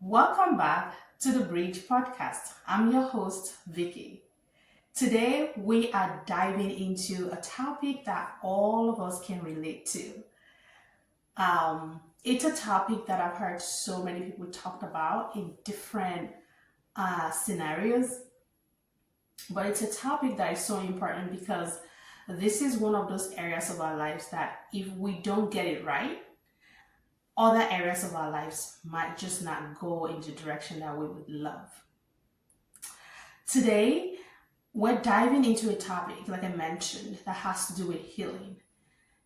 Welcome back to the Bridge Podcast. I'm your host, Vicky. Today, we are diving into a topic that all of us can relate to. It's a topic that I've heard so many people talk about in different scenarios, but it's a topic that is so important because this is one of those areas of our lives that if we don't get it right, other areas of our lives might just not go in the direction that we would love. Today, we're diving into a topic, like I mentioned, that has to do with healing.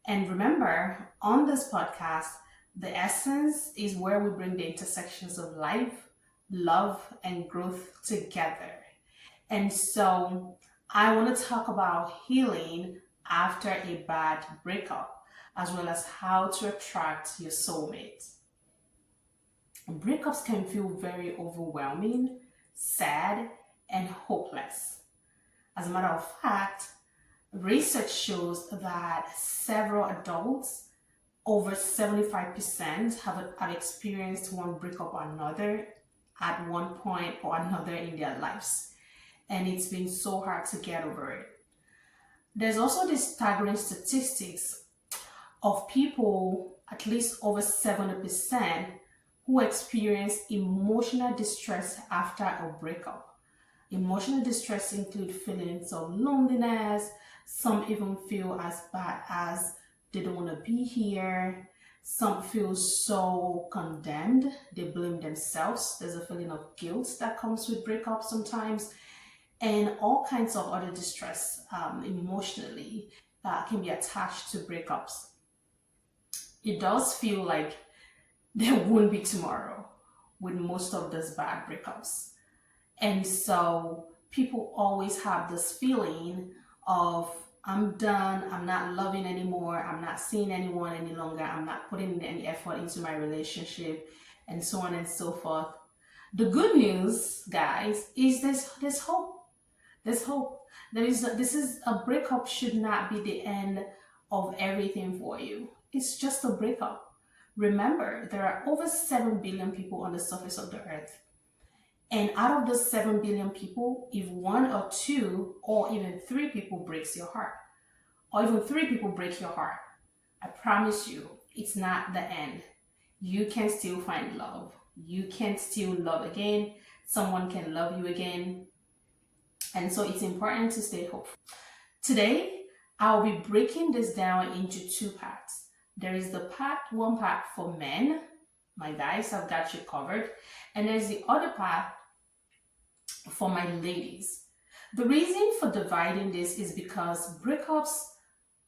And remember, on this podcast, the essence is where we bring the intersections of life, love, and growth together. And so I want to talk about healing after a bad breakup, as well as how to attract your soulmate. Breakups can feel very overwhelming, sad, and hopeless. As a matter of fact, research shows that several adults, over 75%, have experienced one breakup or another at one point or another in their lives. And it's been so hard to get over it. There's also this staggering statistics of people, at least over 70%, who experience emotional distress after a breakup. Emotional distress include feelings of loneliness. Some even feel as bad as they don't want to be here. Some feel so condemned, they blame themselves. There's a feeling of guilt that comes with breakups sometimes. And all kinds of other distress emotionally can be attached to breakups. It does feel like there won't be tomorrow with most of these bad breakups. And so people always have this feeling of, I'm done, I'm not loving anymore, I'm not seeing anyone any longer, I'm not putting any effort into my relationship, and so on and so forth. The good news, guys, is there's hope. There's hope. A breakup should not be the end of everything for you. It's just a breakup. Remember, there are over 7 billion people on the surface of the earth. And out of those 7 billion people, if 1 or 2 or even 3 people breaks your heart, or even 3 people break your heart, I promise you, it's not the end. You can still find love. You can still love again. Someone can love you again. And so it's important to stay hopeful. Today, I'll be breaking this down into 2 parts. There is the one part for men. My guys, I've got you covered. And there's the other part for my ladies. The reason for dividing this is because breakups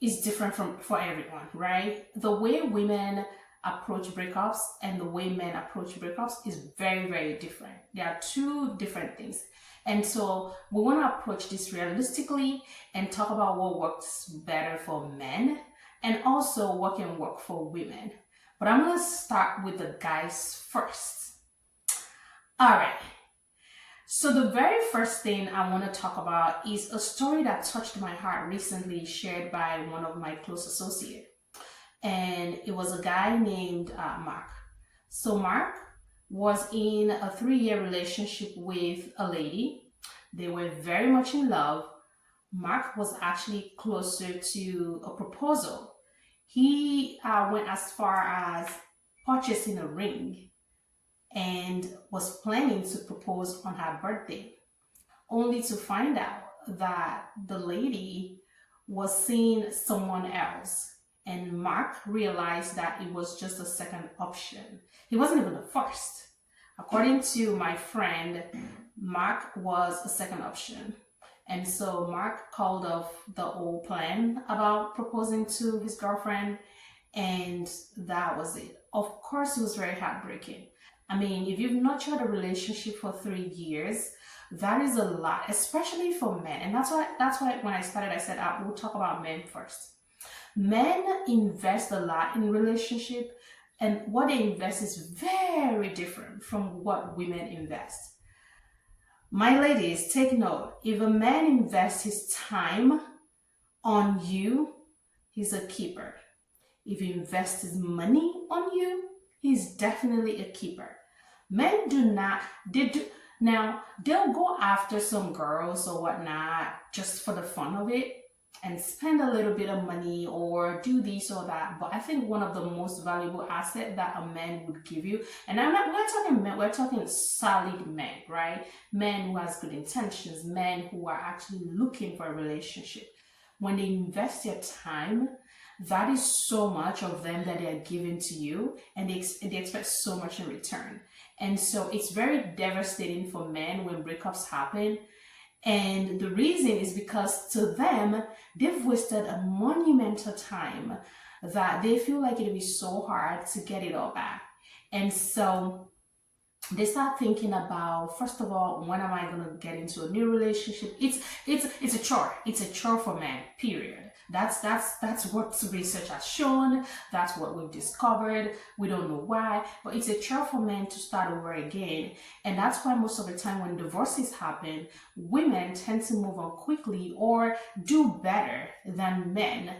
is different for everyone, right? The way women approach breakups and the way men approach breakups is very, very different. There are 2 different things. And so we want to approach this realistically and talk about what works better for men and also what can work for women. But I'm going to start with the guys first. All right. So the very first thing I want to talk about is a story that touched my heart recently, shared by one of my close associates. And it was a guy named Mark. So Mark was in a 3-year relationship with a lady. They were very much in love. Mark was actually closer to a proposal. He went as far as purchasing a ring and was planning to propose on her birthday, only to find out that the lady was seeing someone else. And Mark realized that it was just a second option. He wasn't even the first. According to my friend, Mark was a second option. And so Mark called off the old plan about proposing to his girlfriend, and that was it. Of course, it was very heartbreaking. I mean, if you've nurtured a relationship for 3 years, that is a lot, especially for men. And that's why when I started, I said, we'll talk about men first. Men invest a lot in relationship, and what they invest is very different from what women invest. My ladies, take note. If a man invests his time on you, he's a keeper. if he invests his money on you, he's definitely a keeper. Men do not, they do, now they'll go after some girls or whatnot just for the fun of it and spend a little bit of money or do this or that. But I think one of the most valuable assets that a man would give you, and we're talking men, we're talking solid men, right? Men who has good intentions, men who are actually looking for a relationship. When they invest their time, that is so much of them that they are giving to you, and they expect so much in return. And so it's very devastating for men when breakups happen. And the reason is because to them, they've wasted a monumental time that they feel like it'll be so hard to get it all back. And so they start thinking about, first of all, when am I going to get into a new relationship? It's a chore. It's a chore for men, period. That's what research has shown. That's what we've discovered. We don't know why, but it's a chore for men to start over again. And that's why most of the time when divorces happen, women tend to move on quickly or do better than men.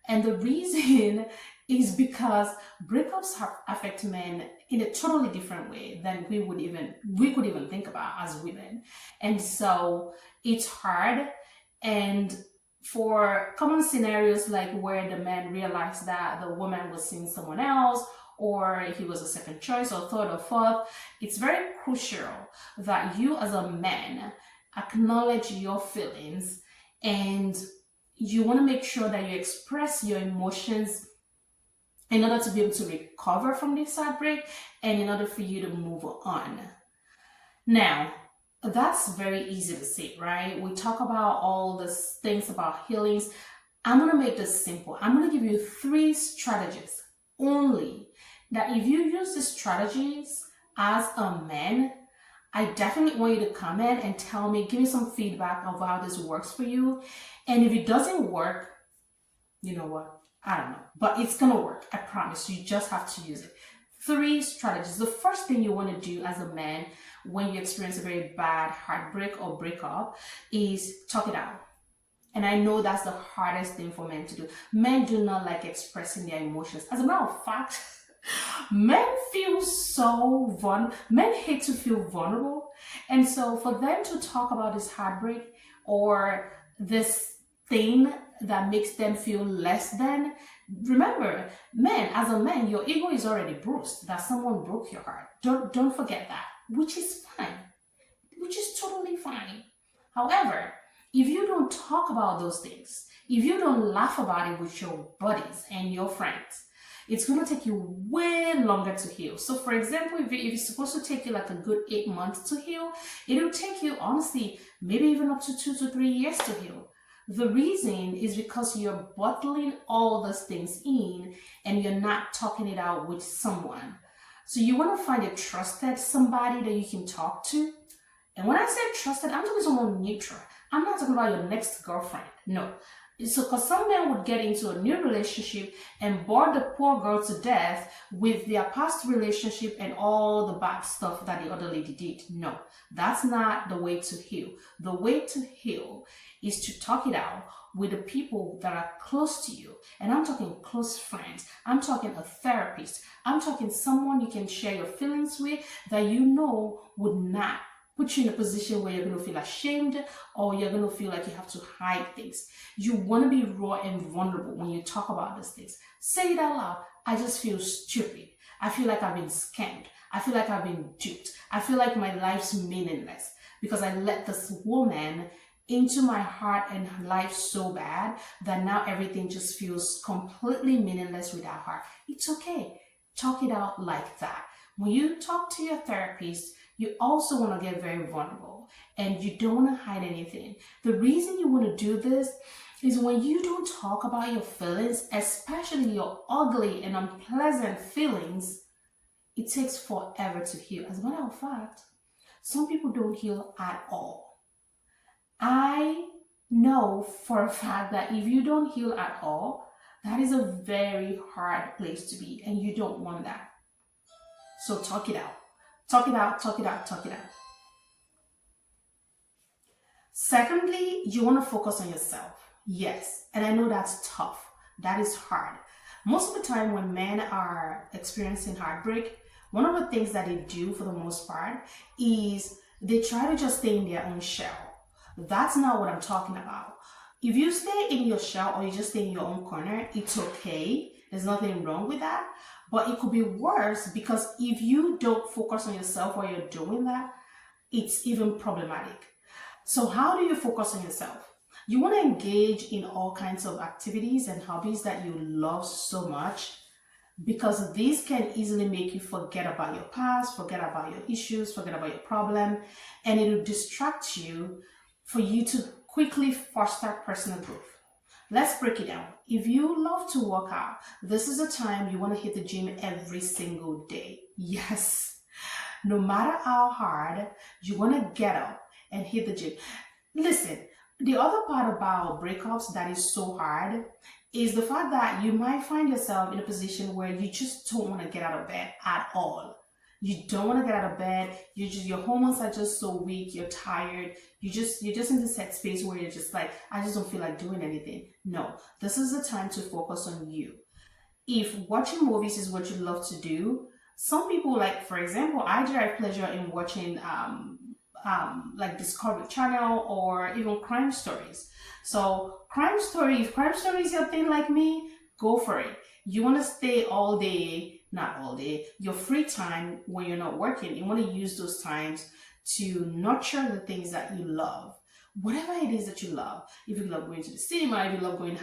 And the reason is because breakups affect men in a totally different way than we could even think about as women. And so it's hard. And for common scenarios like where the man realized that the woman was seeing someone else, or he was a second choice or third or fourth, it's very crucial that you as a man acknowledge your feelings, and you want to make sure that you express your emotions in order to be able to recover from this heartbreak and in order for you to move on. Now, that's very easy to say, right? We talk about all these things about healings. I'm going to make this simple. I'm going to give you 3 strategies only that if you use these strategies as a man, I definitely want you to comment and tell me, give me some feedback of how this works for you. And if it doesn't work, you know what? I don't know, but it's going to work. I promise. You just have to use it. 3 strategies. The first thing you want to do as a man when you experience a very bad heartbreak or breakup is talk it out. And I know that's the hardest thing for men to do. Men do not like expressing their emotions. As a matter of fact, men feel so vulnerable. Men hate to feel vulnerable. And so for them to talk about this heartbreak or this thing that makes them feel less than, remember, men, as a man, your ego is already bruised, that someone broke your heart. Don't forget that, which is fine, which is totally fine. However, if you don't talk about those things, if you don't laugh about it with your buddies and your friends, it's going to take you way longer to heal. So for example, if it's supposed to take you like a good 8 months to heal, it'll take you, honestly, maybe even up to 2 to 3 years to heal. The reason is because you're bottling all those things in and you're not talking it out with someone. So you want to find a trusted somebody that you can talk to. And when I say trusted, I'm talking someone neutral. I'm not talking about your next girlfriend. No. So because some men would get into a new relationship and bore the poor girl to death with their past relationship and all the bad stuff that the other lady did. No, that's not the way to heal. The way to heal is to talk it out with the people that are close to you. And I'm talking close friends. I'm talking a therapist. I'm talking someone you can share your feelings with that you know would not put you in a position where you're going to feel ashamed or you're going to feel like you have to hide things. You want to be raw and vulnerable when you talk about these things. Say it out loud. I just feel stupid. I feel like I've been scammed. I feel like I've been duped. I feel like my life's meaningless because I let this woman into my heart and life so bad that now everything just feels completely meaningless without her. It's okay. Talk it out like that. When you talk to your therapist, you also want to get very vulnerable and you don't want to hide anything. The reason you want to do this is when you don't talk about your feelings, especially your ugly and unpleasant feelings, it takes forever to heal. As a matter of fact, some people don't heal at all. I know for a fact that if you don't heal at all, that is a very hard place to be and you don't want that. So talk it out. Talk it out, talk it out, talk it out. Secondly, you want to focus on yourself. Yes, and I know that's tough. That is hard. Most of the time when men are experiencing heartbreak, one of the things that they do for the most part is they try to just stay in their own shell. That's not what I'm talking about. If you stay in your shell or you just stay in your own corner, it's okay. There's nothing wrong with that. But it could be worse because if you don't focus on yourself while you're doing that, it's even problematic. So, how do you focus on yourself? You want to engage in all kinds of activities and hobbies that you love so much because these can easily make you forget about your past, forget about your issues, forget about your problem, and it will distract you for you to quickly foster personal growth. Let's break it down. If you love to work out, this is a time you want to hit the gym every single day. Yes, no matter how hard, you want to get up and hit the gym. Listen, the other part about breakups that is so hard is the fact that you might find yourself in a position where you just don't want to get out of bed at all. You don't want to get out of bed. Your hormones are just so weak. You're tired. You're just in this set space where you're just like, I just don't feel like doing anything. No, this is the time to focus on you. If watching movies is what you love to do, some people, like for example, I derive pleasure in watching like Discovery Channel or even crime stories. So if crime story is your thing like me, go for it. You want to stay all day, not all day, your free time when you're not working, you want to use those times to nurture the things that you love. Whatever it is that you love, if you love going to the cinema, if you love going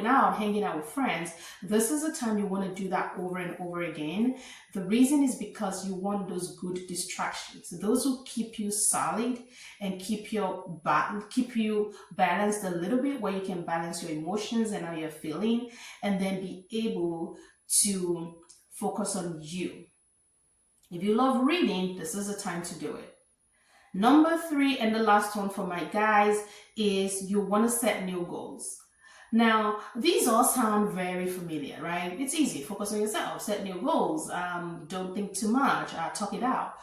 out, hanging out with friends, this is the time you want to do that over and over again. The reason is because you want those good distractions, those who keep you solid and keep you balanced a little bit, where you can balance your emotions and how you're feeling, and then be able to focus on you. If you love reading, this is the time to do it. Number 3, and the last one for my guys, is you want to set new goals. Now, these all sound very familiar, right? It's easy. Focus on yourself, set new goals, don't think too much, talk it out.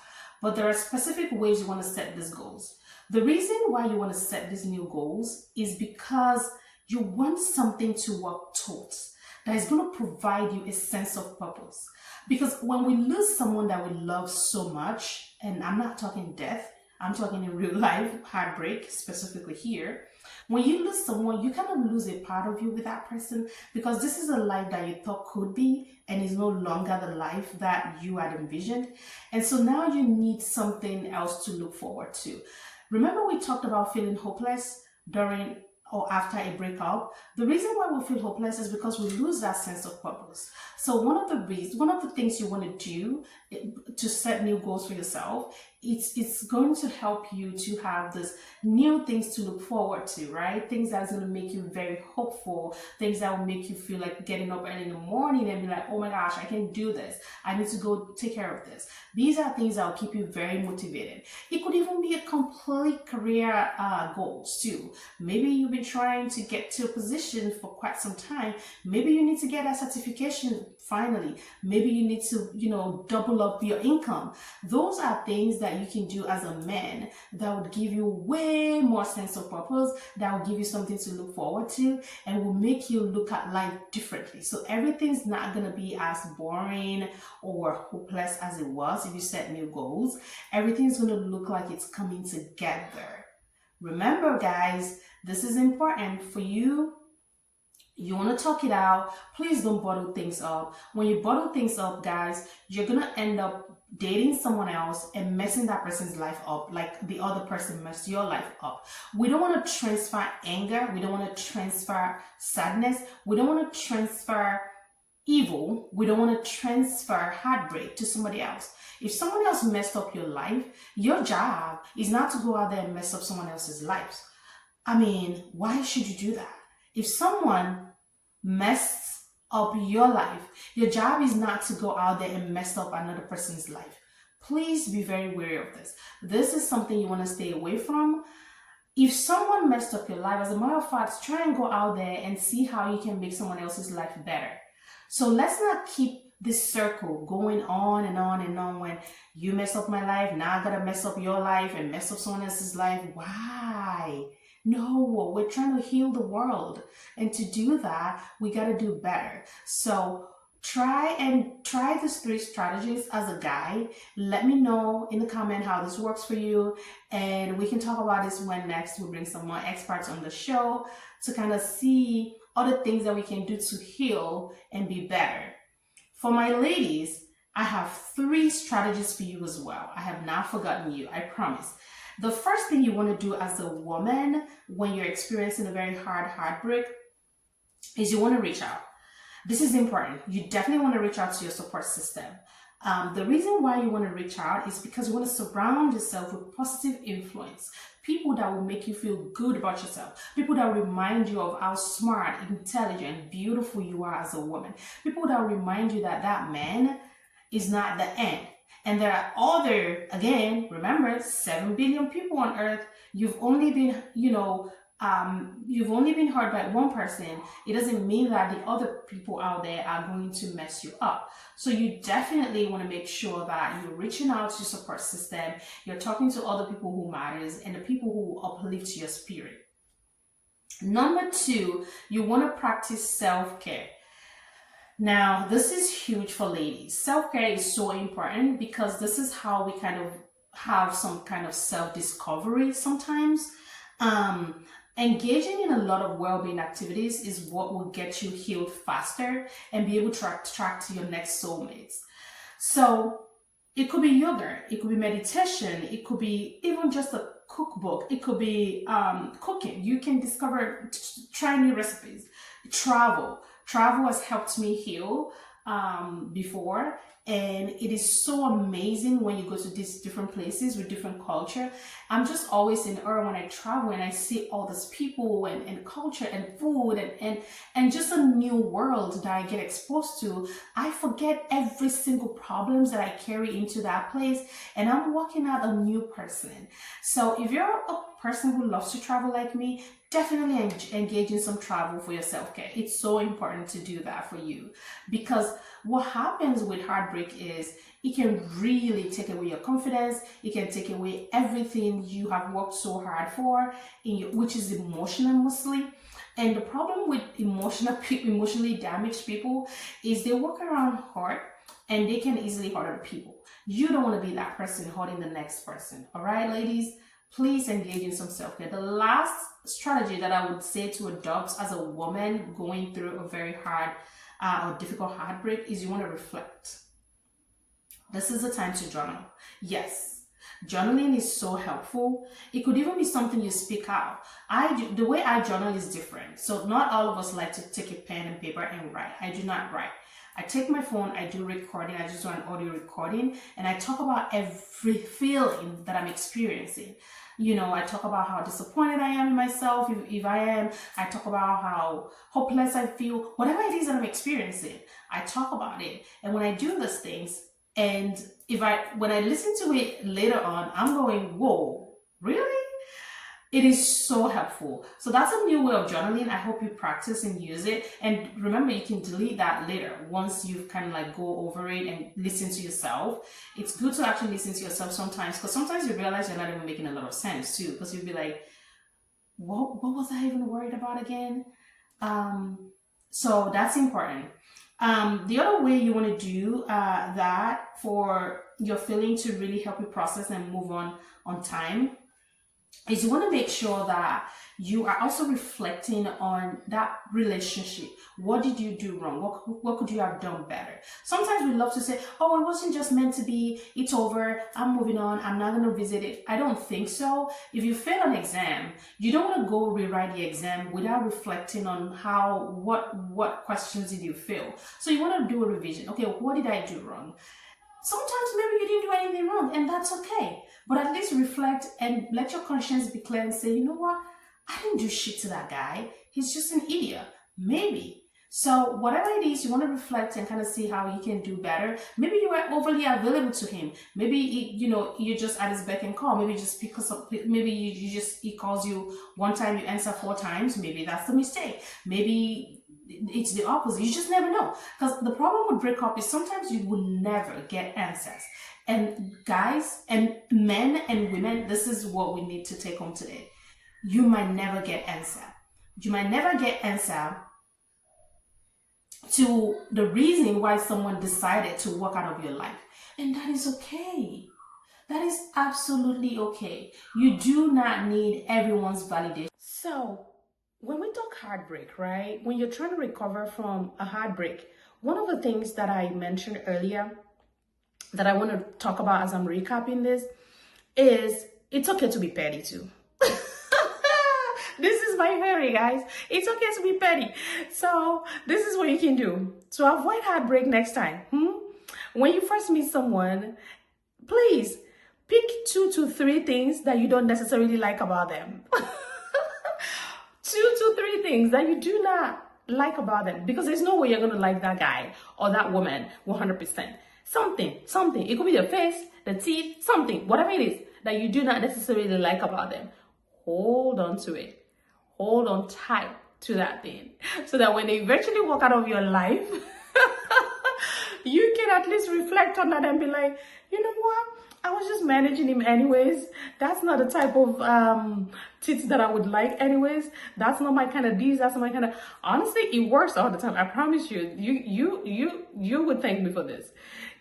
But there are specific ways you want to set these goals. The reason why you want to set these new goals is because you want something to work towards that is going to provide you a sense of purpose. Because when we lose someone that we love so much, and I'm not talking death, I'm talking in real life, heartbreak specifically here. When you lose someone, you kind of lose a part of you with that person, because this is a life that you thought could be and is no longer the life that you had envisioned. And so now you need something else to look forward to. Remember we talked about feeling hopeless during or after a breakup? The reason why we feel hopeless is because we lose that sense of purpose. So one of the things you want to do to set new goals for yourself, it's going to help you to have this new things to look forward to, right? Things that's going to make you very hopeful, things that will make you feel like getting up early in the morning and be like, oh my gosh, I can do this. I need to go take care of this. These are things that will keep you very motivated. It could even be a complete career goals too. Maybe you've been trying to get to a position for quite some time. Maybe you need to get a certification finally. Maybe you need to, double up your income. Those are things that you can do as a man that would give you way more sense of purpose, that will give you something to look forward to, and will make you look at life differently. So everything's not going to be as boring or hopeless as it was if you set new goals. Everything's going to look like it's coming together. Remember, guys, this is important for you. You want to talk it out. Please don't bottle things up. When you bottle things up, guys, you're going to end up dating someone else and messing that person's life up like the other person messed your life up. We don't want to transfer anger. We don't want to transfer sadness. We don't want to transfer evil. We don't want to transfer heartbreak to somebody else. If someone else messed up your life, your job is not to go out there and mess up someone else's life. I mean, why should you do that? If someone messed up your life, your job is not to go out there and mess up another person's life. Please be very wary of this. This is something you want to stay away from. If someone messed up your life, as a matter of fact, try and go out there and see how you can make someone else's life better. So let's not keep this circle going on and on and on. When you mess up my life, now I gotta mess up your life and mess up someone else's life. Why? No, we're trying to heal the world. And to do that, we got to do better. So try these three strategies as a guy. Let me know in the comment how this works for you. And we can talk about this when next we bring some more experts on the show to kind of see other things that we can do to heal and be better. For my ladies, I have three strategies for you as well. I have not forgotten you, I promise. The first thing you want to do as a woman when you're experiencing a very hard heartbreak is you want to reach out. This is important. You definitely want to reach out to your support system. The reason why you want to reach out is because you want to surround yourself with positive influence. People that will make you feel good about yourself. People that remind you of how smart, intelligent, beautiful you are as a woman. People that remind you that that man is not the end. And there are other, again, remember, 7 billion people on earth. You've only been, you've only been hurt by one person. It doesn't mean that the other people out there are going to mess you up. So you definitely want to make sure that you're reaching out to your support system. You're talking to other people who matters and the people who uplift your spirit. Number two, you want to practice self-care. Now, this is huge for ladies. Self-care is so important because this is how we kind of have some kind of self-discovery sometimes. Engaging in a lot of well-being activities is what will get you healed faster and be able to attract your next soulmates. So it could be yoga, it could be meditation, it could be even just a cookbook, it could be cooking. You can discover, try new recipes, travel. Travel has helped me heal before, and it is so amazing when you go to these different places with different culture. I'm just always in awe when I travel and I see all these people and culture and food and just a new world that I get exposed to. I forget every single problems that I carry into that place, and I'm walking out a new person. So if you're a person who loves to travel like me, definitely engage in some travel for your self-care. It's so important to do that for you, because what happens with heartbreak is it can really take away your confidence. It can take away everything you have worked so hard for, which is emotional mostly. And the problem with emotionally damaged people is they walk around hurt and they can easily hurt other people. You don't want to be that person hurting the next person. All right, ladies? Please engage in some self-care. The last strategy that I would say to adopt as a woman going through a very hard or difficult heartbreak is you want to reflect. This is the time to journal. Yes, journaling is so helpful. It could even be something you speak out. The way I journal is different. So not all of us like to take a pen and paper and write. I do not write. I take my phone, I do recording, I just do an audio recording, and I talk about every feeling that I'm experiencing. I talk about how disappointed I am in myself, if I am. I talk about how hopeless I feel, whatever it is that I'm experiencing, I talk about it. And when I do those things, and when I listen to it later on, I'm going, whoa, really? It is so helpful. So that's a new way of journaling. I hope you practice and use it. And remember, you can delete that later once you've kind of like go over it and listen to yourself. It's good to actually listen to yourself sometimes, because sometimes you realize you're not even making a lot of sense too, because you'll be like, what was I even worried about again? So that's important. The other way you want to do that for your feeling to really help you process and move on time is you want to make sure that you are also reflecting on that relationship. What did you do wrong? What could you have done better? Sometimes we love to say, oh, it wasn't just meant to be. It's over. I'm moving on. I'm not going to visit it. I don't think so. If you fail an exam, you don't want to go rewrite the exam without reflecting on what questions did you fail. So you want to do a revision. Okay, what did I do wrong? Sometimes maybe you didn't do anything wrong, and that's okay. But at least reflect and let your conscience be clear and say, you know what? I didn't do shit to that guy. He's just an idiot. Maybe. So whatever it is, you want to reflect and kind of see how you can do better. Maybe you were overly available to him. Maybe, you're just at his beck and call. Maybe just because of, maybe he calls you one time, you answer 4 times. Maybe that's the mistake. Maybe it's the opposite. You just never know. Because the problem with breakup is sometimes you will never get answers. And guys and men and women, this is what we need to take home today. you might never get answer. You might never get answer to the reason why someone decided to walk out of your life. And that is okay. That is absolutely okay. You do not need everyone's validation. So, when we talk heartbreak, right? When you're trying to recover from a heartbreak, one of the things that I mentioned earlier that I want to talk about as I'm recapping this is it's okay to be petty too. This is my theory, guys. It's okay to be petty. So this is what you can do to avoid heartbreak next time. When you first meet someone, please pick 2 to 3 things that you don't necessarily like about them. 2 to 3 things that you do not like about them, because there's no way you're going to like that guy or that woman 100%. Something. It could be their face, the teeth, something, whatever it is that you do not necessarily like about them. Hold on to it. Hold on tight to that thing so that when they eventually walk out of your life, you can at least reflect on that and be like, you know what? I was just managing him anyways. That's not the type of tits that I would like anyways. That's not my kind of D's. That's not my kind of... Honestly, it works all the time. I promise you. You would thank me for this.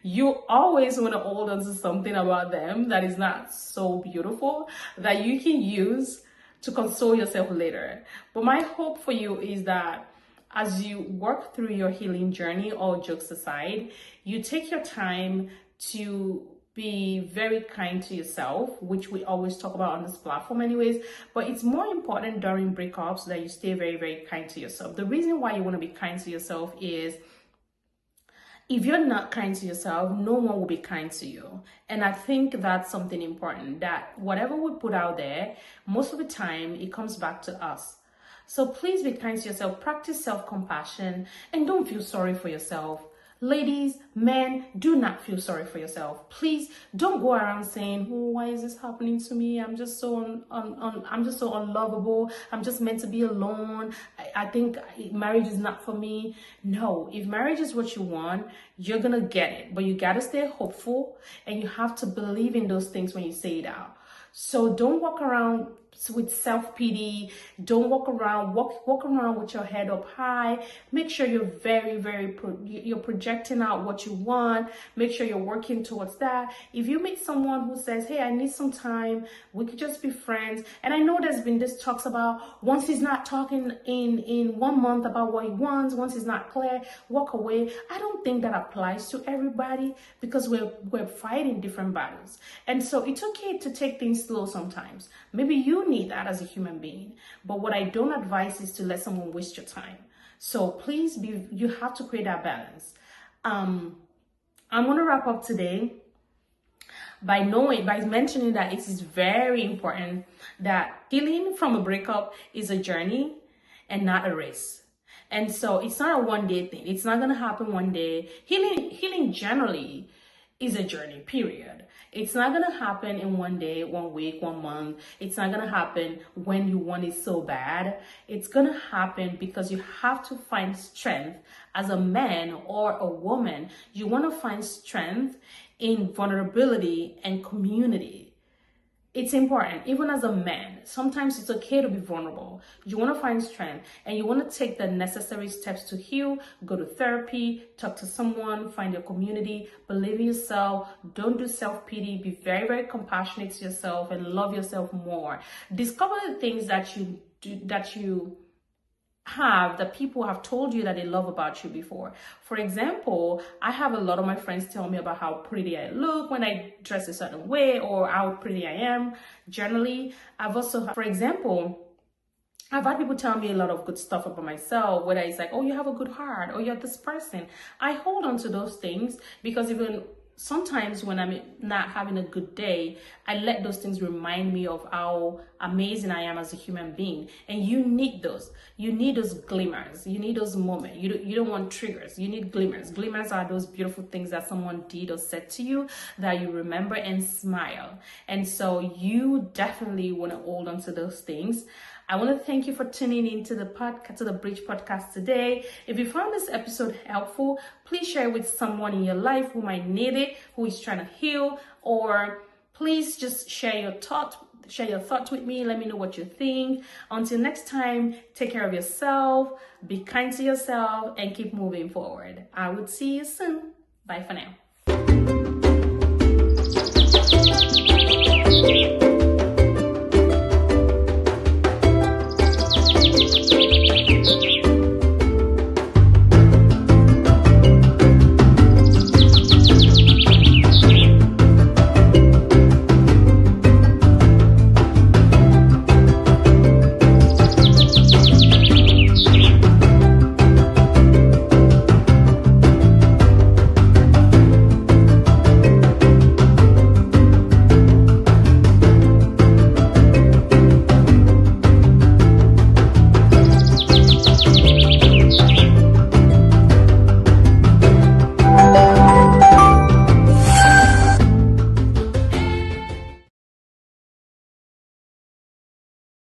You always want to hold on to something about them that is not so beautiful that you can use to console yourself later. But my hope for you is that as you work through your healing journey, all jokes aside, you take your time to be very kind to yourself, which we always talk about on this platform anyways. But it's more important during breakups that you stay very, very kind to yourself. The reason why you want to be kind to yourself is if you're not kind to yourself, no one will be kind to you. And I think that's something important, that whatever we put out there, most of the time, it comes back to us. So please be kind to yourself, practice self-compassion, and don't feel sorry for yourself. Ladies, men, do not feel sorry for yourself. Please don't go around saying, "Oh, why is this happening to me? I'm just so I'm just so unlovable. I'm just meant to be alone. I think marriage is not for me." No, if marriage is what you want, you're gonna get it. But you gotta stay hopeful, and you have to believe in those things when you say it out. So don't walk around with self-pity. Don't walk around with your head up high. Make sure you're you're projecting out what you want. Make sure you're working towards that. If you meet someone who says, "Hey, I need some time, we could just be friends," and I know there's been this talks about once he's not talking in 1 month about what he wants, once he's not clear, walk away. I don't think that applies to everybody, because we're fighting different battles. And so it's okay to take things slow sometimes. Maybe you need that as a human being. But what I don't advise is to let someone waste your time. So please you have to create that balance. I'm going to wrap up today by mentioning that it is very important that healing from a breakup is a journey and not a race. And so it's not a one-day thing. It's not going to happen one day. Healing generally is a journey, period. It's not going to happen in 1 day, 1 week, 1 month. It's not going to happen when you want it so bad. It's going to happen because you have to find strength as a man or a woman. You want to find strength in vulnerability and community. It's important, even as a man. Sometimes it's okay to be vulnerable. You want to find strength, and you want to take the necessary steps to heal. Go to therapy, talk to someone, find your community, believe in yourself. Don't do self-pity. Be very, very compassionate to yourself and love yourself more. Discover the things that you do, that people have told you that they love about you before. For example, I have a lot of my friends tell me about how pretty I look when I dress a certain way, or how pretty I am generally. I've had people tell me a lot of good stuff about myself, whether it's like, "Oh, you have a good heart," or "You're this person." I hold on to those things because even sometimes when I'm not having a good day, I let those things remind me of how amazing I am as a human being. And you need those. You need those glimmers. You need those moments. You don't want triggers. You need glimmers. Glimmers are those beautiful things that someone did or said to you that you remember and smile. And so you definitely want to hold on to those things. I want to thank you for tuning into the podcast, to the Bridge podcast today. If you found this episode helpful, please share it with someone in your life who might need it, who is trying to heal, or please just share your thought Share your thoughts with me. Let me know what you think. Until next time, take care of yourself, be kind to yourself, and keep moving forward. I would see you soon. Bye for now.